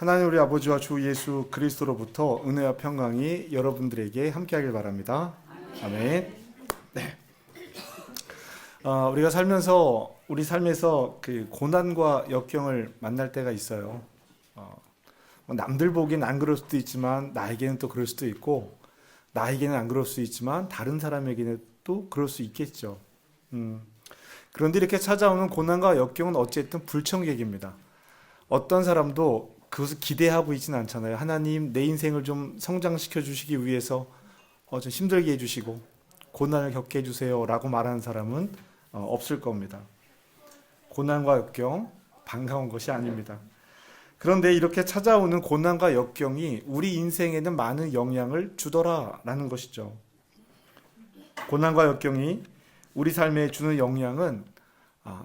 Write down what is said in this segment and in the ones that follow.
하나님 우리 아버지와 주 예수 그리스도로부터 은혜와 평강이 여러분들에게 함께하길 바랍니다. 아멘. 네. 우리가 살면서 우리 삶에서 그 고난과 역경을 만날 때가 있어요. 남들 보기엔 안 그럴 수도 있지만 나에게는 또 그럴 수도 있고, 나에게는 안 그럴 수 있지만 다른 사람에게는 또 그럴 수 있겠죠. 그런데 이렇게 찾아오는 고난과 역경은 어쨌든 불청객입니다. 어떤 사람도 그것을 기대하고 있지는 않잖아요. 하나님, 내 인생을 좀 성장시켜 주시기 위해서 좀 힘들게 해주시고 고난을 겪게 해주세요 라고 말하는 사람은 없을 겁니다. 고난과 역경 반가운 것이 아닙니다. 그런데 이렇게 찾아오는 고난과 역경이 우리 인생에는 많은 영향을 주더라라는 것이죠. 고난과 역경이 우리 삶에 주는 영향은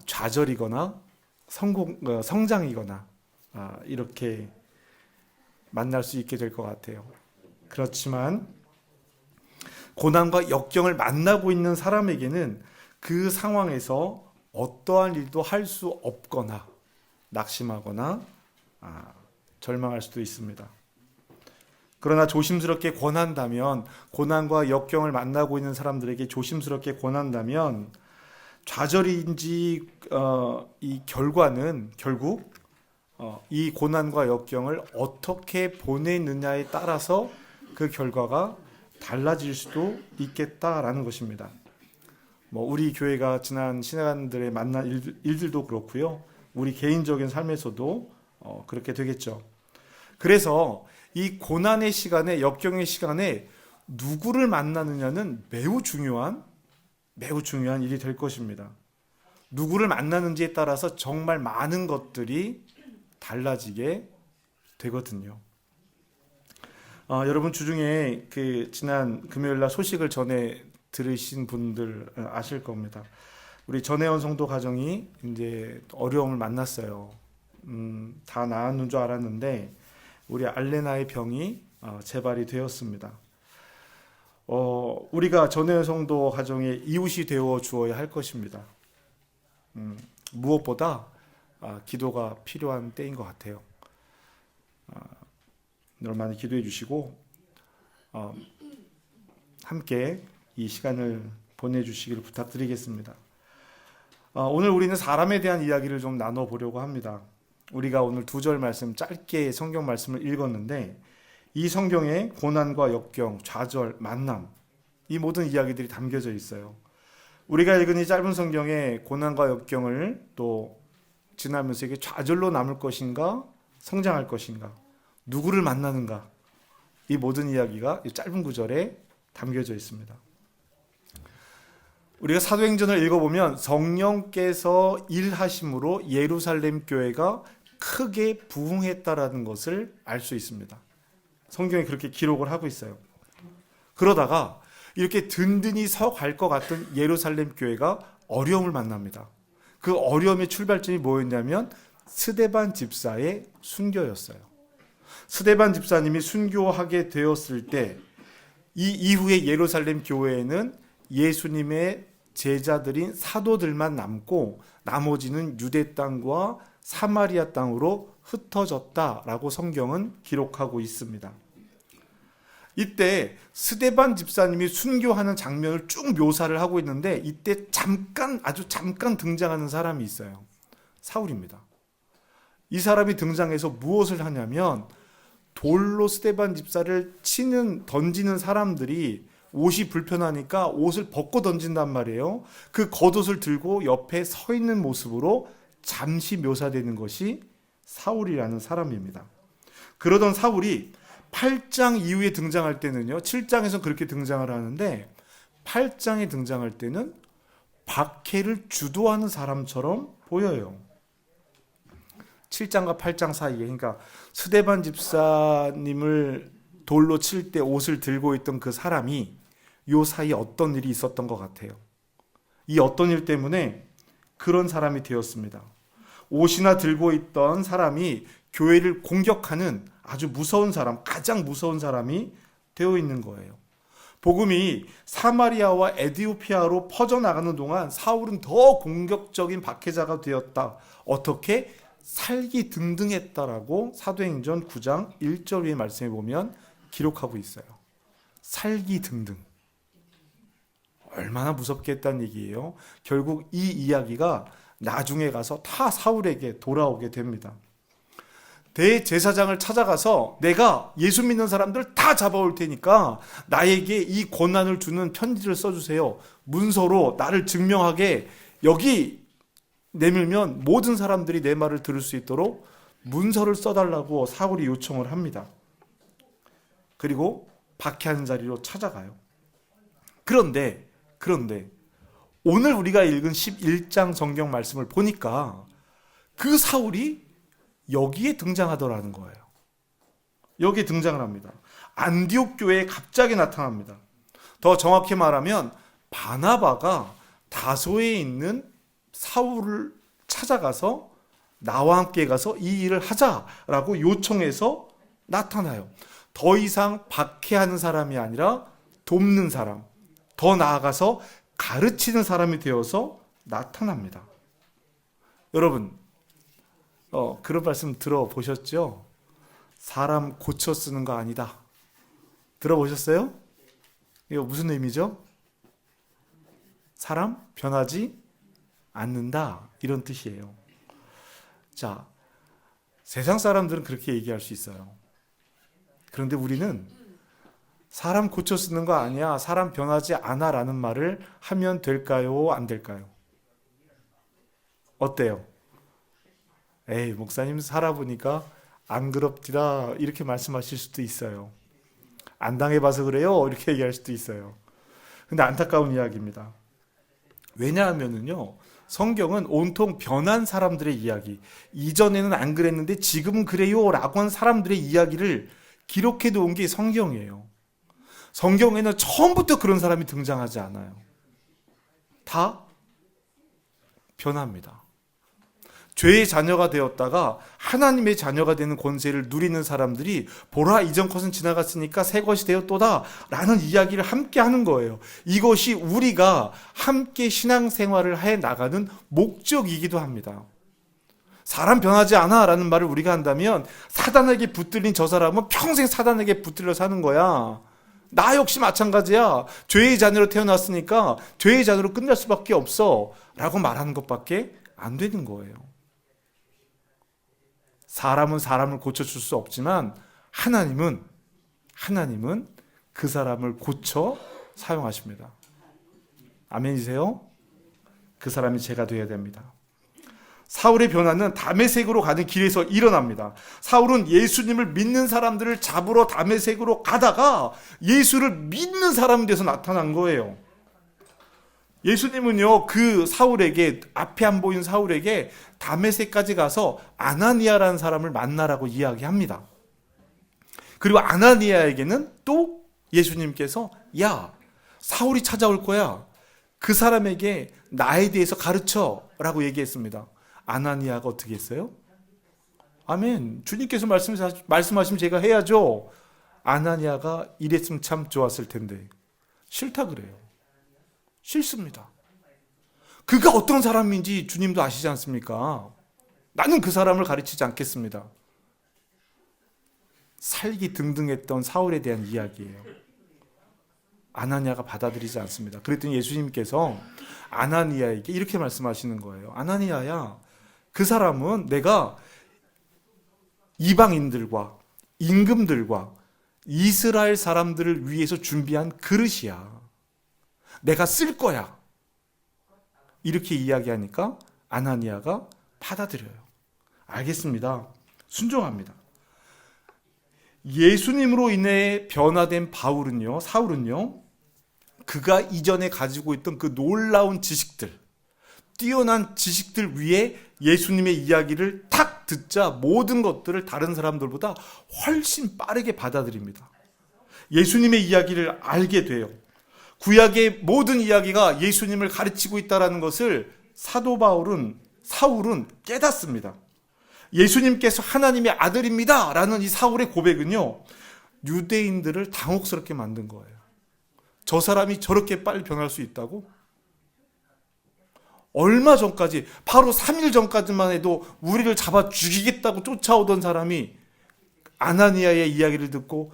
좌절이거나 성장이거나 이렇게 만날 수 있게 될 것 같아요. 그렇지만 고난과 역경을 만나고 있는 사람에게는 그 상황에서 어떠한 일도 할 수 없거나 낙심하거나 절망할 수도 있습니다. 그러나 조심스럽게 권한다면, 고난과 역경을 만나고 있는 사람들에게 조심스럽게 권한다면 좌절인지 이 결과는 결국 이 고난과 역경을 어떻게 보내느냐에 따라서 그 결과가 달라질 수도 있겠다라는 것입니다. 우리 교회가 지난 시간들에 만난 일들도 그렇고요. 우리 개인적인 삶에서도 그렇게 되겠죠. 그래서 이 고난의 시간에, 역경의 시간에 누구를 만나느냐는 매우 중요한 일이 될 것입니다. 누구를 만나는지에 따라서 정말 많은 것들이 달라지게 되거든요. 여러분 주중에 지난 금요일 날 소식을 전해 들으신 분들 아실 겁니다. 우리 전혜원 성도 가정이 이제 어려움을 만났어요. 다 나았는 줄 알았는데 우리 알레나의 병이 재발이 되었습니다. 우리가 전혜원 성도 가정의 이웃이 되어 주어야 할 것입니다. 무엇보다 기도가 필요한 때인 것 같아요. 늘 많이 기도해 주시고 함께 이 시간을 보내주시기를 부탁드리겠습니다. 오늘 우리는 사람에 대한 이야기를 좀 나눠보려고 합니다. 우리가 오늘 2절 말씀, 짧게 성경 말씀을 읽었는데 이 성경에 고난과 역경, 좌절, 만남, 이 모든 이야기들이 담겨져 있어요. 우리가 읽은 이 짧은 성경에 고난과 역경을 또 지나면서 이게 좌절로 남을 것인가, 성장할 것인가, 누구를 만나는가, 이 모든 이야기가 이 짧은 구절에 담겨져 있습니다. 우리가 사도행전을 읽어보면 성령께서 일하심으로 예루살렘 교회가 크게 부흥했다라는 것을 알 수 있습니다. 성경에 그렇게 기록을 하고 있어요. 그러다가 이렇게 든든히 서갈 것 같은 예루살렘 교회가 어려움을 만납니다. 그 어려움의 출발점이 뭐였냐면 스데반 집사의 순교였어요. 스데반 집사님이 순교하게 되었을 때 이 이후에 예루살렘 교회에는 예수님의 제자들인 사도들만 남고 나머지는 유대 땅과 사마리아 땅으로 흩어졌다라고 성경은 기록하고 있습니다. 이때 스데반 집사님이 순교하는 장면을 쭉 묘사를 하고 있는데 이때 아주 잠깐 등장하는 사람이 있어요. 사울입니다. 이 사람이 등장해서 무엇을 하냐면 돌로 스데반 집사를 던지는 사람들이 옷이 불편하니까 옷을 벗고 던진단 말이에요. 그 겉옷을 들고 옆에 서 있는 모습으로 잠시 묘사되는 것이 사울이라는 사람입니다. 그러던 사울이 8장 이후에 등장할 때는요, 7장에서 그렇게 등장을 하는데 8장에 등장할 때는 박해를 주도하는 사람처럼 보여요. 7장과 8장 사이에, 그러니까 스데반 집사님을 돌로 칠 때 옷을 들고 있던 그 사람이 요 사이에 어떤 일이 있었던 것 같아요. 이 어떤 일 때문에 그런 사람이 되었습니다. 옷이나 들고 있던 사람이 교회를 공격하는 아주 무서운 사람, 가장 무서운 사람이 되어 있는 거예요. 복음이 사마리아와 에디오피아로 퍼져나가는 동안 사울은 더 공격적인 박해자가 되었다. 어떻게? 살기 등등했다라고 사도행전 9장 1절 위의 말씀에 보면 기록하고 있어요. 살기 등등. 얼마나 무섭게 했다는 얘기예요. 결국 이 이야기가 나중에 가서 다 사울에게 돌아오게 됩니다. 대제사장을 찾아가서 내가 예수 믿는 사람들 다 잡아올 테니까 나에게 이 권한을 주는 편지를 써주세요. 문서로 나를 증명하게 여기 내밀면 모든 사람들이 내 말을 들을 수 있도록 문서를 써달라고 사울이 요청을 합니다. 그리고 박해하는 자리로 찾아가요. 그런데 오늘 우리가 읽은 11장 성경 말씀을 보니까 그 사울이 여기에 등장하더라는 거예요. 여기에 등장을 합니다. 안디옥 교회에 갑자기 나타납니다. 더 정확히 말하면 바나바가 다소에 있는 사울을 찾아가서 나와 함께 가서 이 일을 하자라고 요청해서 나타나요. 더 이상 박해하는 사람이 아니라 돕는 사람, 더 나아가서 가르치는 사람이 되어서 나타납니다. 여러분, 그런 말씀 들어보셨죠? 사람 고쳐 쓰는 거 아니다. 들어보셨어요? 이거 무슨 의미죠? 사람 변하지 않는다. 이런 뜻이에요. 자, 세상 사람들은 그렇게 얘기할 수 있어요. 그런데 우리는 사람 고쳐 쓰는 거 아니야, 사람 변하지 않아 라는 말을 하면 될까요? 안 될까요? 어때요? 에이, 목사님 살아보니까 안 그럽디다 이렇게 말씀하실 수도 있어요. 안 당해봐서 그래요 이렇게 얘기할 수도 있어요. 근데 안타까운 이야기입니다. 왜냐하면은요, 성경은 온통 변한 사람들의 이야기, 이전에는 안 그랬는데 지금은 그래요 라고 한 사람들의 이야기를 기록해 놓은 게 성경이에요. 성경에는 처음부터 그런 사람이 등장하지 않아요. 다 변합니다. 죄의 자녀가 되었다가 하나님의 자녀가 되는 권세를 누리는 사람들이 보라, 이전 것은 지나갔으니까 새 것이 되었도다 라는 이야기를 함께 하는 거예요. 이것이 우리가 함께 신앙생활을 해 나가는 목적이기도 합니다. 사람 변하지 않아 라는 말을 우리가 한다면 사단에게 붙들린 저 사람은 평생 사단에게 붙들려 사는 거야. 나 역시 마찬가지야. 죄의 자녀로 태어났으니까 죄의 자녀로 끝날 수밖에 없어 라고 말하는 것밖에 안 되는 거예요. 사람은 사람을 고쳐줄 수 없지만 하나님은 그 사람을 고쳐 사용하십니다. 아멘이세요? 그 사람이 제가 되어야 됩니다. 사울의 변화는 다메섹으로 가는 길에서 일어납니다. 사울은 예수님을 믿는 사람들을 잡으러 다메섹으로 가다가 예수를 믿는 사람이 돼서 나타난 거예요. 예수님은요, 그 사울에게, 앞에 안 보인 사울에게 다메섹까지 가서 아나니아라는 사람을 만나라고 이야기합니다. 그리고 아나니아에게는 또 예수님께서 야, 사울이 찾아올 거야. 그 사람에게 나에 대해서 가르쳐 라고 얘기했습니다. 아나니아가 어떻게 했어요? 아멘. 주님께서 말씀하시면 제가 해야죠. 아나니아가 이랬으면 참 좋았을 텐데 싫다 그래요. 싫습니다. 그가 어떤 사람인지 주님도 아시지 않습니까? 나는 그 사람을 가르치지 않겠습니다. 살기 등등했던 사울에 대한 이야기예요. 아나니아가 받아들이지 않습니다. 그랬더니 예수님께서 아나니아에게 이렇게 말씀하시는 거예요. 아나니아야, 그 사람은 내가 이방인들과 임금들과 이스라엘 사람들을 위해서 준비한 그릇이야. 내가 쓸 거야. 이렇게 이야기하니까 아나니아가 받아들여요. 알겠습니다. 순종합니다. 예수님으로 인해 변화된 사울은요, 그가 이전에 가지고 있던 그 놀라운 지식들, 뛰어난 지식들 위에 예수님의 이야기를 탁 듣자 모든 것들을 다른 사람들보다 훨씬 빠르게 받아들입니다. 예수님의 이야기를 알게 돼요. 구약의 모든 이야기가 예수님을 가르치고 있다는 것을 사울은 깨닫습니다. 예수님께서 하나님의 아들입니다 라는 이 사울의 고백은요, 유대인들을 당혹스럽게 만든 거예요. 저 사람이 저렇게 빨리 변할 수 있다고? 얼마 전까지, 바로 3일 전까지만 해도 우리를 잡아 죽이겠다고 쫓아오던 사람이 아나니아의 이야기를 듣고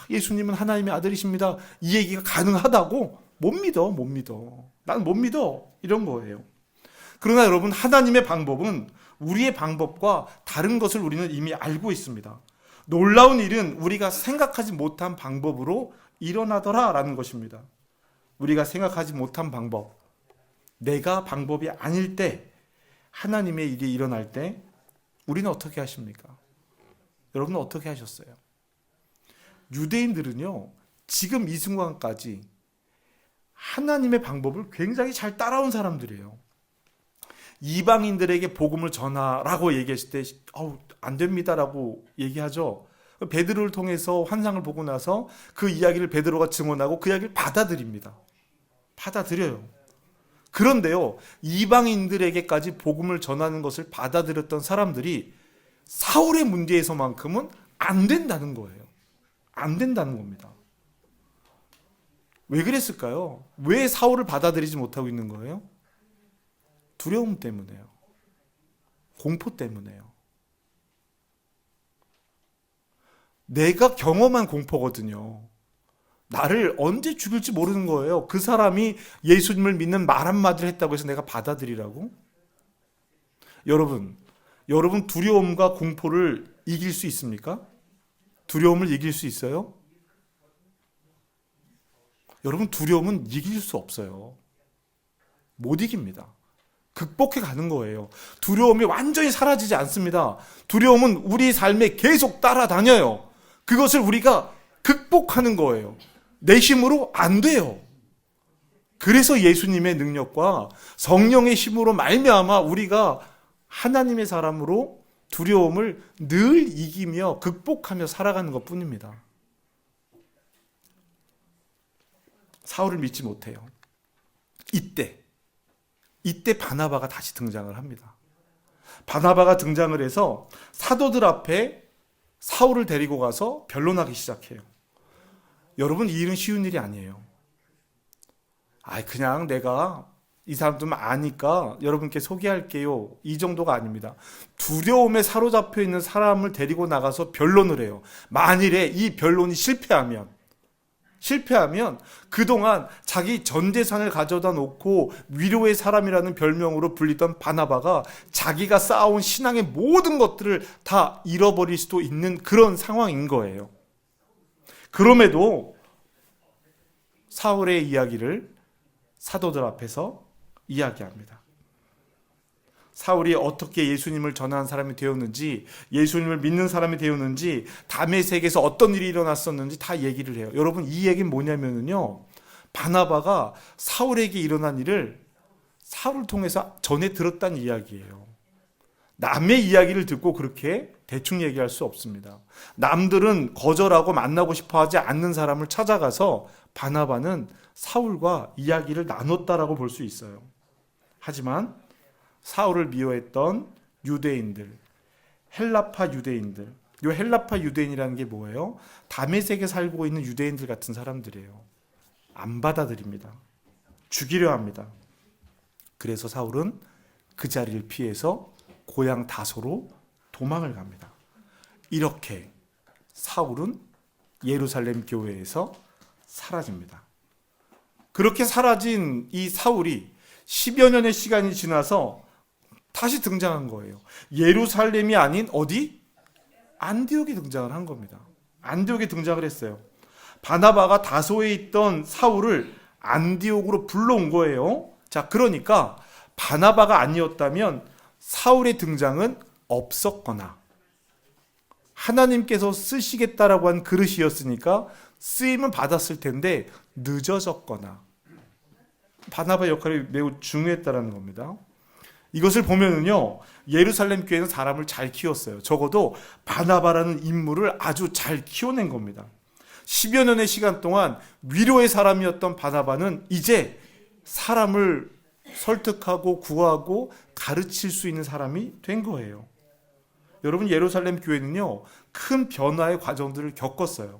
예수님은 하나님의 아들이십니다, 이 얘기가 가능하다고? 못 믿어. 난 못 믿어. 이런 거예요. 그러나 여러분, 하나님의 방법은 우리의 방법과 다른 것을 우리는 이미 알고 있습니다. 놀라운 일은 우리가 생각하지 못한 방법으로 일어나더라라는 것입니다. 우리가 생각하지 못한 방법, 내가 방법이 아닐 때, 하나님의 일이 일어날 때 우리는 어떻게 하십니까? 여러분은 어떻게 하셨어요? 유대인들은요, 지금 이 순간까지 하나님의 방법을 굉장히 잘 따라온 사람들이에요. 이방인들에게 복음을 전하라고 얘기했을 때 안 됩니다라고 얘기하죠. 베드로를 통해서 환상을 보고 나서 그 이야기를 베드로가 증언하고 그 이야기를 받아들여요. 그런데요, 이방인들에게까지 복음을 전하는 것을 받아들였던 사람들이 사울의 문제에서만큼은 안 된다는 거예요. 안 된다는 겁니다. 왜 그랬을까요? 왜 사울을 받아들이지 못하고 있는 거예요? 두려움 때문에요. 공포 때문에요. 내가 경험한 공포거든요. 나를 언제 죽일지 모르는 거예요. 그 사람이 예수님을 믿는 말 한마디를 했다고 해서 내가 받아들이라고? 여러분 두려움과 공포를 이길 수 있습니까? 두려움을 이길 수 있어요? 여러분, 두려움은 이길 수 없어요. 못 이깁니다. 극복해 가는 거예요. 두려움이 완전히 사라지지 않습니다. 두려움은 우리 삶에 계속 따라다녀요. 그것을 우리가 극복하는 거예요. 내 힘으로 안 돼요. 그래서 예수님의 능력과 성령의 힘으로 말미암아 우리가 하나님의 사람으로 두려움을 늘 이기며 극복하며 살아가는 것뿐입니다. 사울을 믿지 못해요. 이때 바나바가 다시 등장을 합니다. 바나바가 등장을 해서 사도들 앞에 사울을 데리고 가서 변론하기 시작해요. 여러분, 이 일은 쉬운 일이 아니에요. 그냥 내가 이 사람들만 아니까 여러분께 소개할게요, 이 정도가 아닙니다. 두려움에 사로잡혀 있는 사람을 데리고 나가서 변론을 해요. 만일에 이 변론이 실패하면 그동안 자기 전 재산을 가져다 놓고 위로의 사람이라는 별명으로 불리던 바나바가 자기가 쌓아온 신앙의 모든 것들을 다 잃어버릴 수도 있는 그런 상황인 거예요. 그럼에도 사울의 이야기를 사도들 앞에서 이야기합니다. 사울이 어떻게 예수님을 전하는 사람이 되었는지, 예수님을 믿는 사람이 되었는지, 다메섹에서 어떤 일이 일어났었는지 다 얘기를 해요. 여러분, 이 얘기는 뭐냐면요, 바나바가 사울에게 일어난 일을 사울을 통해서 전해 들었다는 이야기예요. 남의 이야기를 듣고 그렇게 대충 얘기할 수 없습니다. 남들은 거절하고 만나고 싶어 하지 않는 사람을 찾아가서 바나바는 사울과 이야기를 나눴다라고 볼 수 있어요. 하지만 사울을 미워했던 유대인들, 헬라파 유대인들, 이 헬라파 유대인이라는 게 뭐예요? 다메섹에 살고 있는 유대인들 같은 사람들이에요. 안 받아들입니다. 죽이려 합니다. 그래서 사울은 그 자리를 피해서 고향 다소로 도망을 갑니다. 이렇게 사울은 예루살렘 교회에서 사라집니다. 그렇게 사라진 이 사울이 10여 년의 시간이 지나서 다시 등장한 거예요. 예루살렘이 아닌 어디? 안디옥에 등장을 한 겁니다. 안디옥에 등장을 했어요. 바나바가 다소에 있던 사울을 안디옥으로 불러온 거예요. 자, 그러니까 바나바가 아니었다면 사울의 등장은 없었거나, 하나님께서 쓰시겠다라고 한 그릇이었으니까 쓰임은 받았을 텐데 늦어졌거나, 바나바 역할이 매우 중요했다라는 겁니다. 이것을 보면은요, 예루살렘 교회는 사람을 잘 키웠어요. 적어도 바나바라는 인물을 아주 잘 키워낸 겁니다. 10여 년의 시간 동안 위로의 사람이었던 바나바는 이제 사람을 설득하고 구하고 가르칠 수 있는 사람이 된 거예요. 여러분, 예루살렘 교회는요, 큰 변화의 과정들을 겪었어요.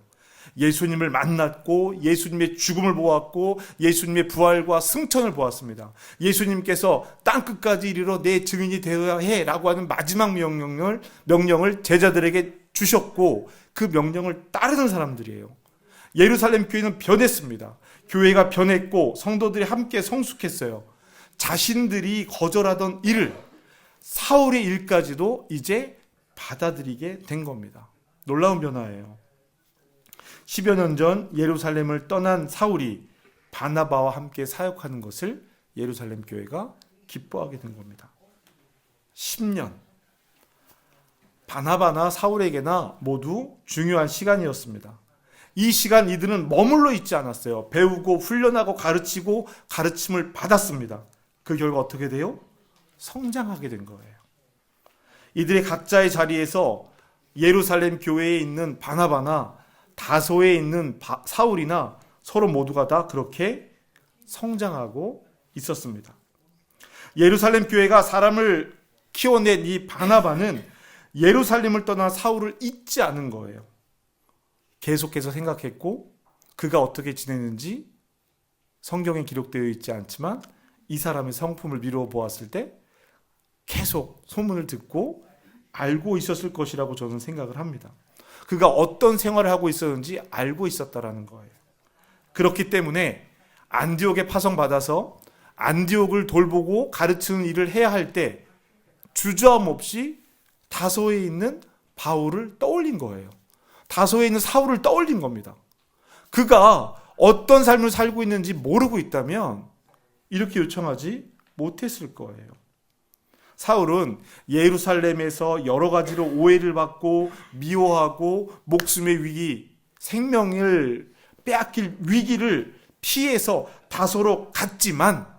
예수님을 만났고 예수님의 죽음을 보았고 예수님의 부활과 승천을 보았습니다. 예수님께서 땅끝까지 이르러 내 증인이 되어야 해라고 하는 마지막 명령을 제자들에게 주셨고 그 명령을 따르는 사람들이에요. 예루살렘 교회는 변했습니다. 교회가 변했고 성도들이 함께 성숙했어요. 자신들이 거절하던 일을, 사울의 일까지도 이제 받아들이게 된 겁니다. 놀라운 변화예요. 10여 년 전 예루살렘을 떠난 사울이 바나바와 함께 사역하는 것을 예루살렘 교회가 기뻐하게 된 겁니다. 10년. 바나바나 사울에게나 모두 중요한 시간이었습니다. 이 시간 이들은 머물러 있지 않았어요. 배우고 훈련하고 가르치고 가르침을 받았습니다. 그 결과 어떻게 돼요? 성장하게 된 거예요. 이들의 각자의 자리에서 예루살렘 교회에 있는 바나바나 다소에 있는 사울이나 서로 모두가 다 그렇게 성장하고 있었습니다. 예루살렘 교회가 사람을 키워낸 이 바나바는 예루살렘을 떠난 사울을 잊지 않은 거예요. 계속해서 생각했고 그가 어떻게 지내는지 성경에 기록되어 있지 않지만 이 사람의 성품을 미루어 보았을 때 계속 소문을 듣고 알고 있었을 것이라고 저는 생각을 합니다. 그가 어떤 생활을 하고 있었는지 알고 있었다라는 거예요. 그렇기 때문에 안디옥에 파송받아서 안디옥을 돌보고 가르치는 일을 해야 할 때 주저함 없이 다소에 있는 바울을 떠올린 거예요. 다소에 있는 사울을 떠올린 겁니다. 그가 어떤 삶을 살고 있는지 모르고 있다면 이렇게 요청하지 못했을 거예요. 사울은 예루살렘에서 여러 가지로 오해를 받고 미워하고 목숨의 위기, 생명을 빼앗길 위기를 피해서 다소로 갔지만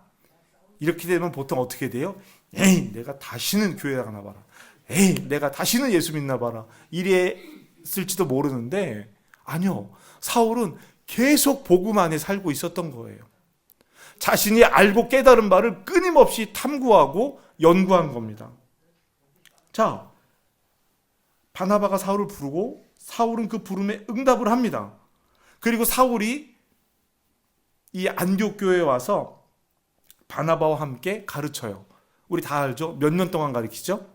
이렇게 되면 보통 어떻게 돼요? 에이, 내가 다시는 교회 가나 봐라. 에이, 내가 다시는 예수 믿나 봐라. 이랬을지도 모르는데 아니요. 사울은 계속 복음 안에 살고 있었던 거예요. 자신이 알고 깨달은 바를 끊임없이 탐구하고 연구한 겁니다. 자, 바나바가 사울을 부르고 사울은 그 부름에 응답을 합니다. 그리고 사울이 이 안디옥 교회에 와서 바나바와 함께 가르쳐요. 우리 다 알죠? 몇 년 동안 가르치죠?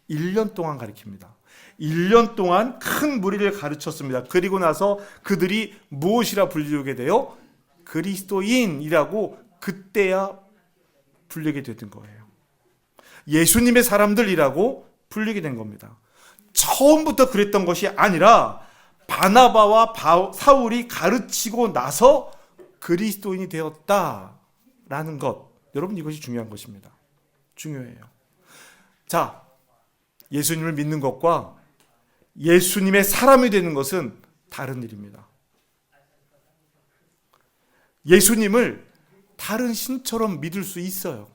1년 동안 가르칩니다. 1년 동안 큰 무리를 가르쳤습니다. 그리고 나서 그들이 무엇이라 불리게 돼요? 그리스도인이라고 그때야 불리게 되는 거예요. 예수님의 사람들이라고 불리게 된 겁니다. 처음부터 그랬던 것이 아니라 바나바와 사울이 가르치고 나서 그리스도인이 되었다라는 것. 여러분 이것이 중요한 것입니다. 중요해요. 자, 예수님을 믿는 것과 예수님의 사람이 되는 것은 다른 일입니다. 예수님을 다른 신처럼 믿을 수 있어요.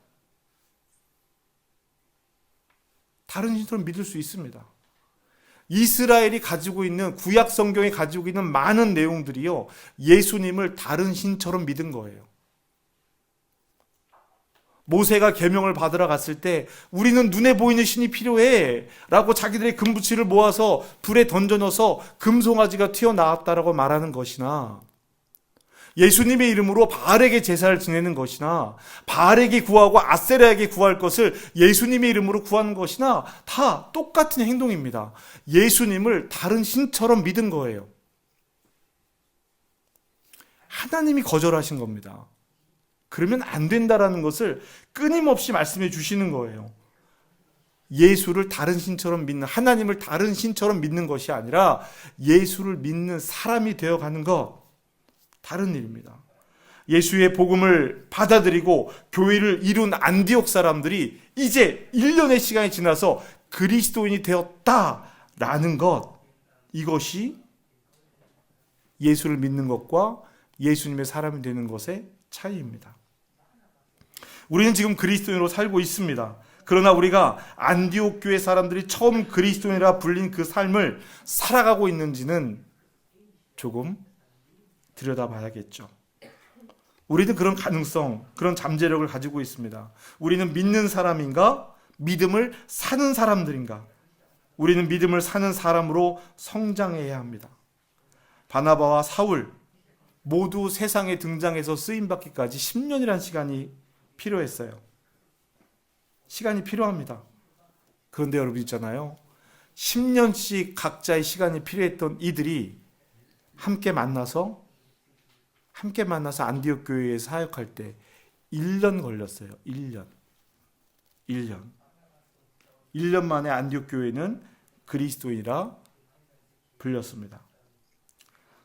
다른 신처럼 믿을 수 있습니다. 이스라엘이 가지고 있는 구약 성경이 가지고 있는 많은 내용들이요, 예수님을 다른 신처럼 믿은 거예요. 모세가 계명을 받으러 갔을 때 우리는 눈에 보이는 신이 필요해 라고 자기들의 금붙이를 모아서 불에 던져 넣어서 금송아지가 튀어나왔다라고 말하는 것이나, 예수님의 이름으로 바알에게 제사를 지내는 것이나, 바알에게 구하고 아세라에게 구할 것을 예수님의 이름으로 구하는 것이나 다 똑같은 행동입니다. 예수님을 다른 신처럼 믿은 거예요. 하나님이 거절하신 겁니다. 그러면 안 된다라는 것을 끊임없이 말씀해 주시는 거예요. 예수를 다른 신처럼 믿는, 하나님을 다른 신처럼 믿는 것이 아니라 예수를 믿는 사람이 되어가는 것, 다른 일입니다. 예수의 복음을 받아들이고 교회를 이룬 안디옥 사람들이 이제 1년의 시간이 지나서 그리스도인이 되었다라는 것, 이것이 예수를 믿는 것과 예수님의 사람이 되는 것의 차이입니다. 우리는 지금 그리스도인으로 살고 있습니다. 그러나 우리가 안디옥 교회 사람들이 처음 그리스도인이라 불린 그 삶을 살아가고 있는지는 조금 들여다봐야겠죠. 우리는 그런 가능성, 그런 잠재력을 가지고 있습니다. 우리는 믿는 사람인가? 믿음을 사는 사람들인가? 우리는 믿음을 사는 사람으로 성장해야 합니다. 바나바와 사울 모두 세상에 등장해서 쓰임받기까지 10년이라는 시간이 필요했어요. 시간이 필요합니다. 그런데 여러분 있잖아요. 10년씩 각자의 시간이 필요했던 이들이 함께 만나서 안디옥 교회에 사역할 때 1년 걸렸어요. 1년 만에 안디옥 교회는 그리스도인이라 불렸습니다.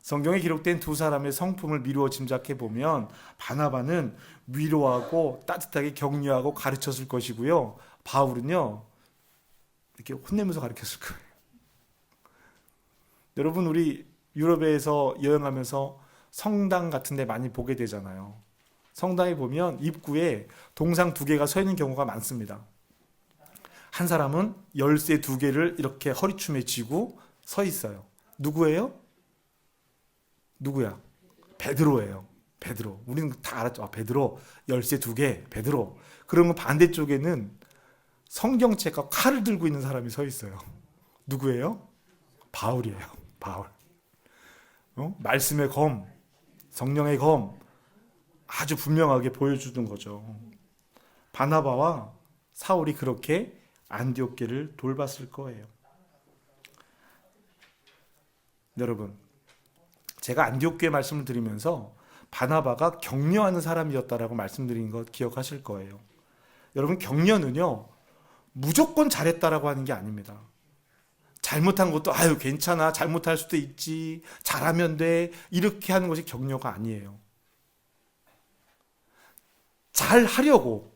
성경에 기록된 두 사람의 성품을 미루어 짐작해 보면 바나바는 위로하고 따뜻하게 격려하고 가르쳤을 것이고요. 바울은요, 이렇게 혼내면서 가르쳤을 거예요. 여러분, 우리 유럽에서 여행하면서 성당 같은 데 많이 보게 되잖아요. 성당에 보면 입구에 동상 2개가 서 있는 경우가 많습니다. 한 사람은 열쇠 2개를 이렇게 허리춤에 쥐고 서 있어요. 누구예요? 누구야? 베드로예요. 베드로. 우리는 다 알았죠. 아, 베드로. 열쇠 2개. 베드로. 그러면 반대쪽에는 성경책과 칼을 들고 있는 사람이 서 있어요. 누구예요? 바울이에요. 바울. 말씀의 검, 성령의 검 아주 분명하게 보여주는 거죠. 바나바와 사울이 그렇게 안디옥 교회를 돌봤을 거예요. 여러분, 제가 안디옥 교회 말씀을 드리면서 바나바가 격려하는 사람이었다라고 말씀드린 거 기억하실 거예요. 여러분, 격려는요 무조건 잘했다라고 하는 게 아닙니다. 잘못한 것도 아유 괜찮아, 잘못할 수도 있지, 잘하면 돼, 이렇게 하는 것이 격려가 아니에요. 잘하려고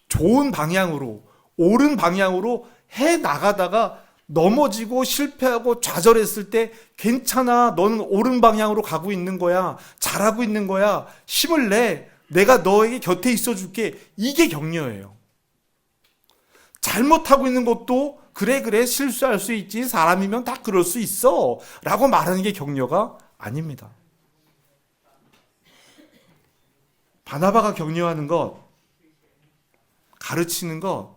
좋은 방향으로, 옳은 방향으로 해 나가다가 넘어지고 실패하고 좌절했을 때 괜찮아, 너는 옳은 방향으로 가고 있는 거야, 잘하고 있는 거야, 힘을 내, 내가 너에게 곁에 있어 줄게, 이게 격려예요. 잘못하고 있는 것도 그래 실수할 수 있지, 사람이면 다 그럴 수 있어 라고 말하는 게 격려가 아닙니다. 바나바가 격려하는 것, 가르치는 것,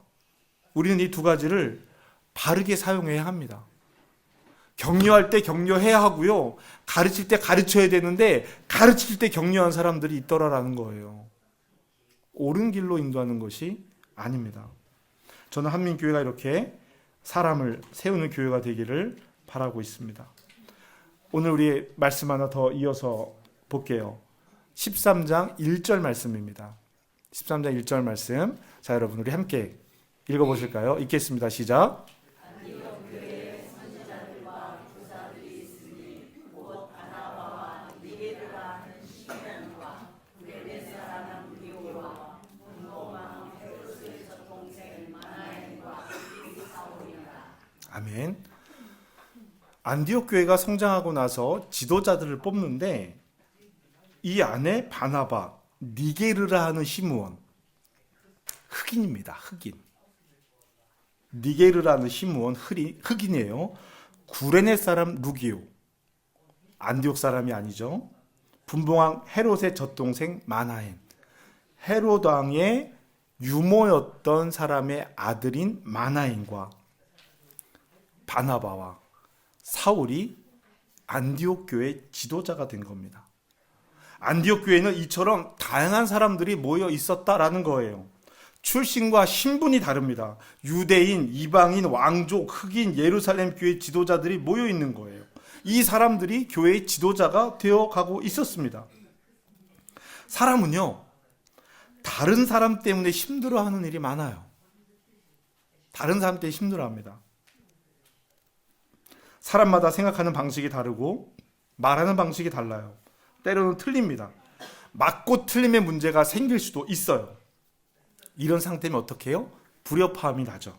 우리는 이 2가지를 바르게 사용해야 합니다. 격려할 때 격려해야 하고요, 가르칠 때 가르쳐야 되는데 가르칠 때 격려한 사람들이 있더라라는 거예요. 옳은 길로 인도하는 것이 아닙니다. 저는 한민교회가 이렇게 사람을 세우는 교회가 되기를 바라고 있습니다. 오늘 우리 말씀 하나 더 이어서 볼게요. 13장 1절 말씀입니다. 13장 1절 말씀. 자, 여러분 우리 함께 읽어보실까요? 읽겠습니다. 시작. 아멘. 안디옥 교회가 성장하고 나서 지도자들을 뽑는데 이 안에 바나바, 니게르라 하는 시므온, 흑인입니다. 흑인. 니게르라는 시므온 흑인이에요. 구레네 사람 루기오, 안디옥 사람이 아니죠. 분봉왕 헤롯의 젖동생 마나엔, 헤롯 왕의 유모였던 사람의 아들인 마나엔과 바나바와 사울이 안디옥 교회의 지도자가 된 겁니다. 안디옥 교회는 이처럼 다양한 사람들이 모여 있었다라는 거예요. 출신과 신분이 다릅니다. 유대인, 이방인, 왕족, 흑인, 예루살렘 교회 지도자들이 모여 있는 거예요. 이 사람들이 교회의 지도자가 되어 가고 있었습니다. 사람은요, 다른 사람 때문에 힘들어하는 일이 많아요. 다른 사람 때문에 힘들어합니다. 사람마다 생각하는 방식이 다르고 말하는 방식이 달라요. 때로는 틀립니다. 맞고 틀림의 문제가 생길 수도 있어요. 이런 상태면 어떻게 해요? 불협화음이 나죠.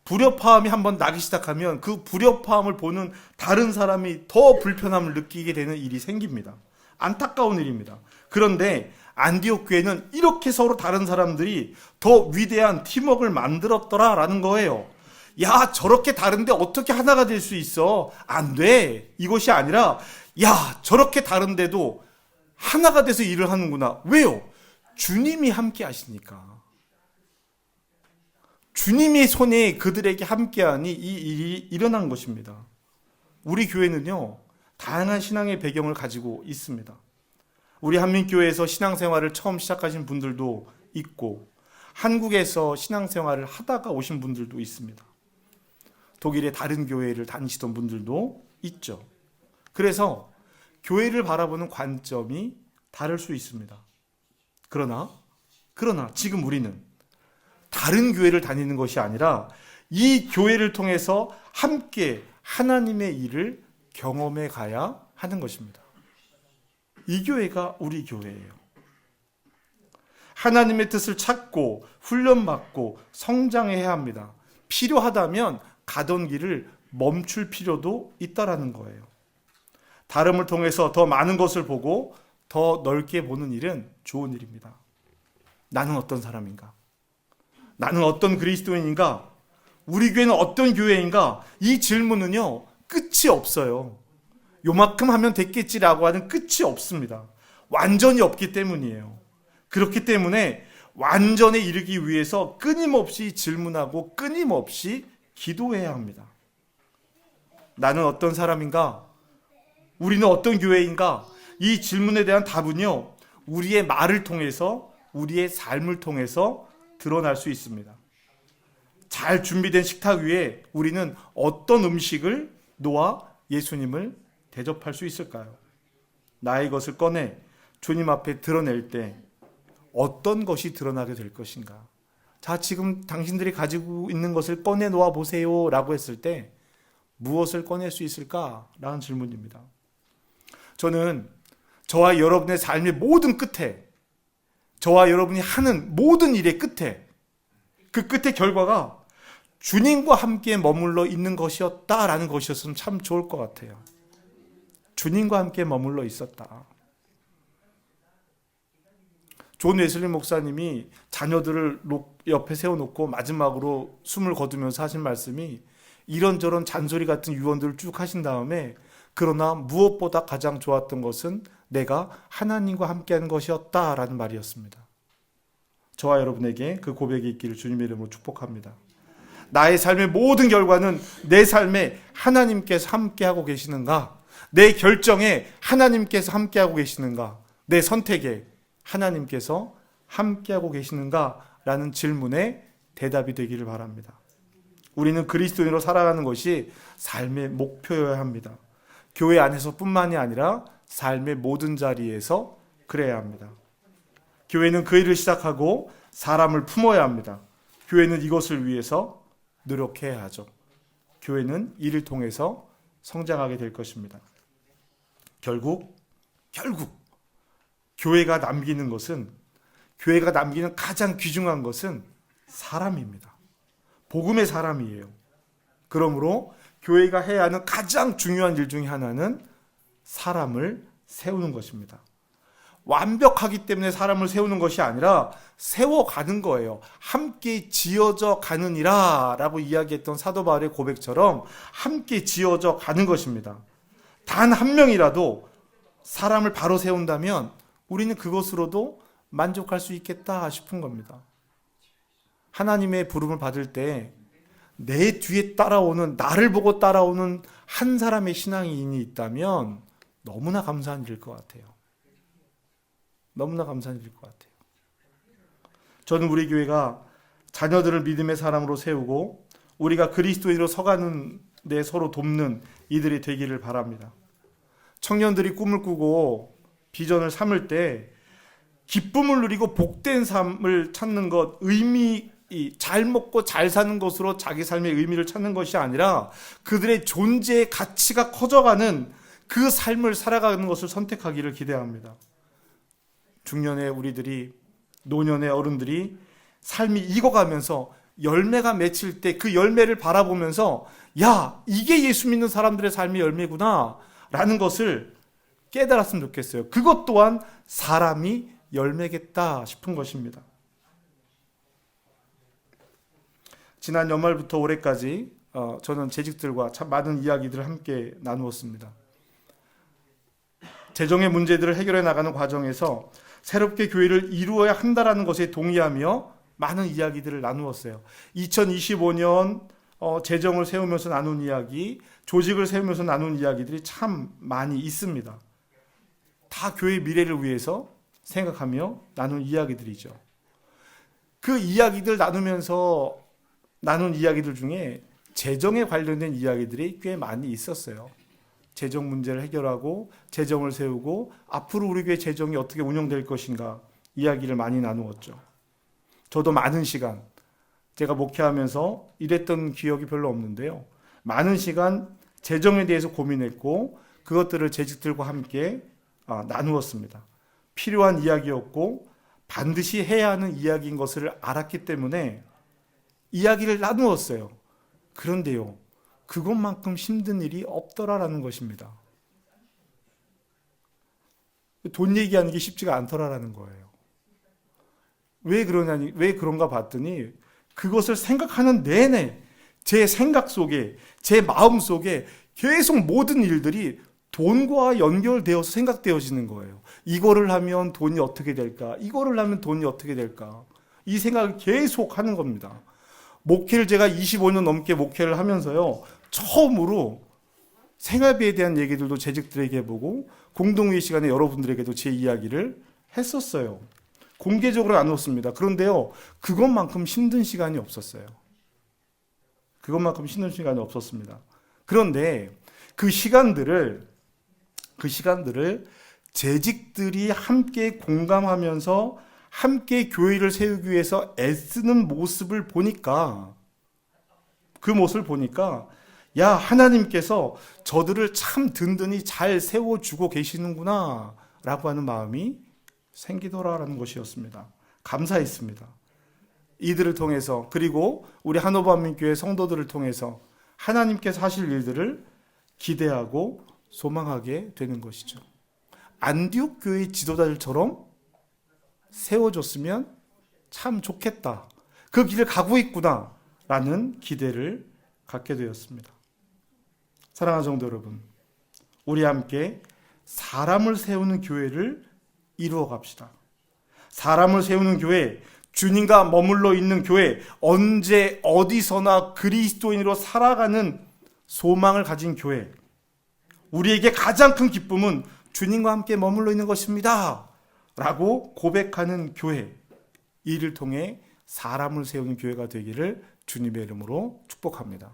불협화음이 한번 나기 시작하면 그 불협화음을 보는 다른 사람이 더 불편함을 느끼게 되는 일이 생깁니다. 안타까운 일입니다. 그런데 안디옥 교회는 이렇게 서로 다른 사람들이 더 위대한 팀워크를 만들었더라라는 거예요. 야, 저렇게 다른데 어떻게 하나가 될 수 있어? 안 돼. 이것이 아니라, 야, 저렇게 다른데도 하나가 돼서 일을 하는구나. 왜요? 주님이 함께 하시니까. 주님의 손에 그들에게 함께하니 이 일이 일어난 것입니다. 우리 교회는요, 다양한 신앙의 배경을 가지고 있습니다. 우리 한민교회에서 신앙생활을 처음 시작하신 분들도 있고 한국에서 신앙생활을 하다가 오신 분들도 있습니다. 독일의 다른 교회를 다니시던 분들도 있죠. 그래서 교회를 바라보는 관점이 다를 수 있습니다. 그러나 지금 우리는 다른 교회를 다니는 것이 아니라 이 교회를 통해서 함께 하나님의 일을 경험해 가야 하는 것입니다. 이 교회가 우리 교회예요. 하나님의 뜻을 찾고 훈련받고 성장해야 합니다. 필요하다면 가던 길을 멈출 필요도 있다라는 거예요. 다름을 통해서 더 많은 것을 보고 더 넓게 보는 일은 좋은 일입니다. 나는 어떤 사람인가? 나는 어떤 그리스도인인가? 우리 교회는 어떤 교회인가? 이 질문은요, 끝이 없어요. 요만큼 하면 됐겠지라고 하는 끝이 없습니다. 완전히 없기 때문이에요. 그렇기 때문에 완전에 이르기 위해서 끊임없이 질문하고 끊임없이 기도해야 합니다. 나는 어떤 사람인가? 우리는 어떤 교회인가? 이 질문에 대한 답은요, 우리의 말을 통해서, 우리의 삶을 통해서 드러날 수 있습니다. 잘 준비된 식탁 위에 우리는 어떤 음식을 놓아 예수님을 대접할 수 있을까요? 나의 것을 꺼내 주님 앞에 드러낼 때 어떤 것이 드러나게 될 것인가? 자, 지금 당신들이 가지고 있는 것을 꺼내 놓아 보세요 라고 했을 때 무엇을 꺼낼 수 있을까? 라는 질문입니다. 저는 저와 여러분의 삶의 모든 끝에, 저와 여러분이 하는 모든 일의 끝에, 그 끝의 결과가 주님과 함께 머물러 있는 것이었다라는 것이었으면 참 좋을 것 같아요. 주님과 함께 머물러 있었다. 존 웨슬리 목사님이 자녀들을 옆에 세워놓고 마지막으로 숨을 거두면서 하신 말씀이 이런저런 잔소리 같은 유언들을 쭉 하신 다음에 그러나 무엇보다 가장 좋았던 것은 내가 하나님과 함께하는 것이었다라는 말이었습니다. 저와 여러분에게 그 고백이 있기를 주님의 이름으로 축복합니다. 나의 삶의 모든 결과는 내 삶에 하나님께서 함께하고 계시는가? 내 결정에 하나님께서 함께하고 계시는가? 내 선택에 하나님께서 함께하고 계시는가? 라는 질문에 대답이 되기를 바랍니다. 우리는 그리스도인으로 살아가는 것이 삶의 목표여야 합니다. 교회 안에서뿐만이 아니라 삶의 모든 자리에서 그래야 합니다. 교회는 그 일을 시작하고 사람을 품어야 합니다. 교회는 이것을 위해서 노력해야 하죠. 교회는 이를 통해서 성장하게 될 것입니다. 결국 교회가 남기는 것은, 교회가 남기는 가장 귀중한 것은 사람입니다. 복음의 사람이에요. 그러므로 교회가 해야 하는 가장 중요한 일 중에 하나는 사람을 세우는 것입니다. 완벽하기 때문에 사람을 세우는 것이 아니라 세워가는 거예요. 함께 지어져 가느니라 라고 이야기했던 사도 바울의 고백처럼 함께 지어져 가는 것입니다. 단 한 명이라도 사람을 바로 세운다면 우리는 그것으로도 만족할 수 있겠다 싶은 겁니다. 하나님의 부름을 받을 때 내 뒤에 따라오는, 나를 보고 따라오는 한 사람의 신앙인이 있다면 너무나 감사한 일일 것 같아요. 너무나 감사한 일일 것 같아요. 저는 우리 교회가 자녀들을 믿음의 사람으로 세우고 우리가 그리스도인으로 서가는 데 서로 돕는 이들이 되기를 바랍니다. 청년들이 꿈을 꾸고 비전을 삼을 때 기쁨을 누리고 복된 삶을 찾는 것, 잘 먹고 잘 사는 것으로 자기 삶의 의미를 찾는 것이 아니라 그들의 존재의 가치가 커져가는 그 삶을 살아가는 것을 선택하기를 기대합니다. 중년의 우리들이, 노년의 어른들이 삶이 익어가면서 열매가 맺힐 때 그 열매를 바라보면서 야, 이게 예수 믿는 사람들의 삶의 열매구나 라는 것을 깨달았으면 좋겠어요. 그것 또한 사람이 열매겠다 싶은 것입니다. 지난 연말부터 올해까지 저는 재직들과 참 많은 이야기들을 함께 나누었습니다. 재정의 문제들을 해결해 나가는 과정에서 새롭게 교회를 이루어야 한다는 것에 동의하며 많은 이야기들을 나누었어요. 2025년 재정을 세우면서 나눈 이야기, 조직을 세우면서 나눈 이야기들이 참 많이 있습니다. 다 교회의 미래를 위해서 생각하며 나눈 이야기들이죠. 그 이야기들 나누면서 나눈 이야기들 중에 재정에 관련된 이야기들이 꽤 많이 있었어요. 재정 문제를 해결하고 재정을 세우고 앞으로 우리 교회 재정이 어떻게 운영될 것인가 이야기를 많이 나누었죠. 저도 많은 시간, 제가 목회하면서 이랬던 기억이 별로 없는데요. 많은 시간 재정에 대해서 고민했고 그것들을 재직들과 함께 나누었습니다. 필요한 이야기였고 반드시 해야 하는 이야기인 것을 알았기 때문에 이야기를 나누었어요. 그런데요, 그것만큼 힘든 일이 없더라라는 것입니다. 돈 얘기하는 게 쉽지가 않더라라는 거예요. 왜 그러냐니, 왜 그런가 봤더니 그것을 생각하는 내내 제 생각 속에, 제 마음 속에 계속 모든 일들이 돈과 연결되어서 생각되어지는 거예요. 이거를 하면 돈이 어떻게 될까? 이거를 하면 돈이 어떻게 될까? 이 생각을 계속 하는 겁니다. 목회를 제가 25년 넘게 목회를 하면서요, 처음으로 생활비에 대한 얘기들도 재직들에게 해보고 공동회의 시간에 여러분들에게도 제 이야기를 했었어요. 공개적으로 나눴습니다. 그런데요, 그것만큼 힘든 시간이 없었어요. 그것만큼 힘든 시간이 없었습니다. 그런데 그 시간들을 재직들이 함께 공감하면서 함께 교회를 세우기 위해서 애쓰는 모습을 보니까, 그 모습을 보니까 야, 하나님께서 저들을 참 든든히 잘 세워주고 계시는구나 라고 하는 마음이 생기더라라는 것이었습니다. 감사했습니다. 이들을 통해서, 그리고 우리 한옥반민교회 성도들을 통해서 하나님께서 하실 일들을 기대하고 소망하게 되는 것이죠. 안디옥 교회 지도자들처럼 세워줬으면 참 좋겠다. 그 길을 가고 있구나 라는 기대를 갖게 되었습니다. 사랑하는 성도 여러분, 우리 함께 사람을 세우는 교회를 이루어 갑시다. 사람을 세우는 교회, 주님과 머물러 있는 교회, 언제 어디서나 그리스도인으로 살아가는 소망을 가진 교회, 우리에게 가장 큰 기쁨은 주님과 함께 머물러 있는 것입니다 라고 고백하는 교회, 이를 통해 사람을 세우는 교회가 되기를 주님의 이름으로 축복합니다.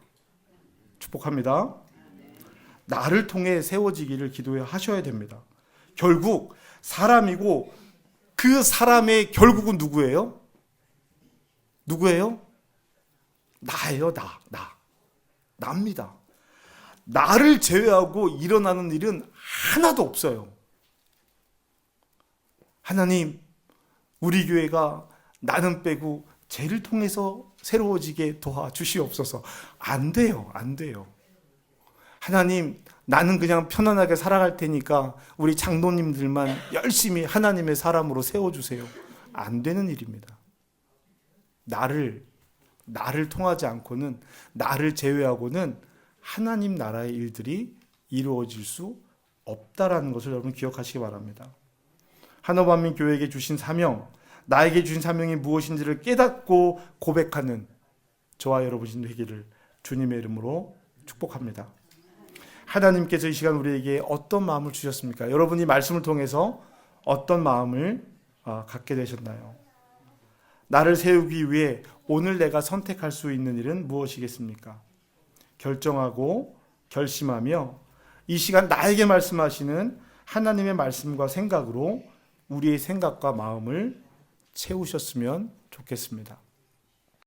축복합니다. 나를 통해 세워지기를 기도하셔야 됩니다. 결국 사람이고 그 사람의 결국은 누구예요? 누구예요? 나예요. 나입니다. 나를 제외하고 일어나는 일은 하나도 없어요. 하나님, 우리 교회가 나는 빼고 쟤를 통해서 새로워지게 도와주시옵소서. 안 돼요. 하나님, 나는 그냥 편안하게 살아갈 테니까 우리 장로님들만 열심히 하나님의 사람으로 세워주세요. 안 되는 일입니다. 나를 통하지 않고는, 나를 제외하고는 하나님 나라의 일들이 이루어질 수 없다라는 것을 여러분 기억하시기 바랍니다. 한옥반민교회에게 주신 사명, 나에게 주신 사명이 무엇인지를 깨닫고 고백하는 저와 여러분이 되기를 주님의 이름으로 축복합니다. 하나님께서 이 시간 우리에게 어떤 마음을 주셨습니까? 여러분이 말씀을 통해서 어떤 마음을 갖게 되셨나요? 나를 세우기 위해 오늘 내가 선택할 수 있는 일은 무엇이겠습니까? 결정하고 결심하며 이 시간 나에게 말씀하시는 하나님의 말씀과 생각으로 우리의 생각과 마음을 채우셨으면 좋겠습니다.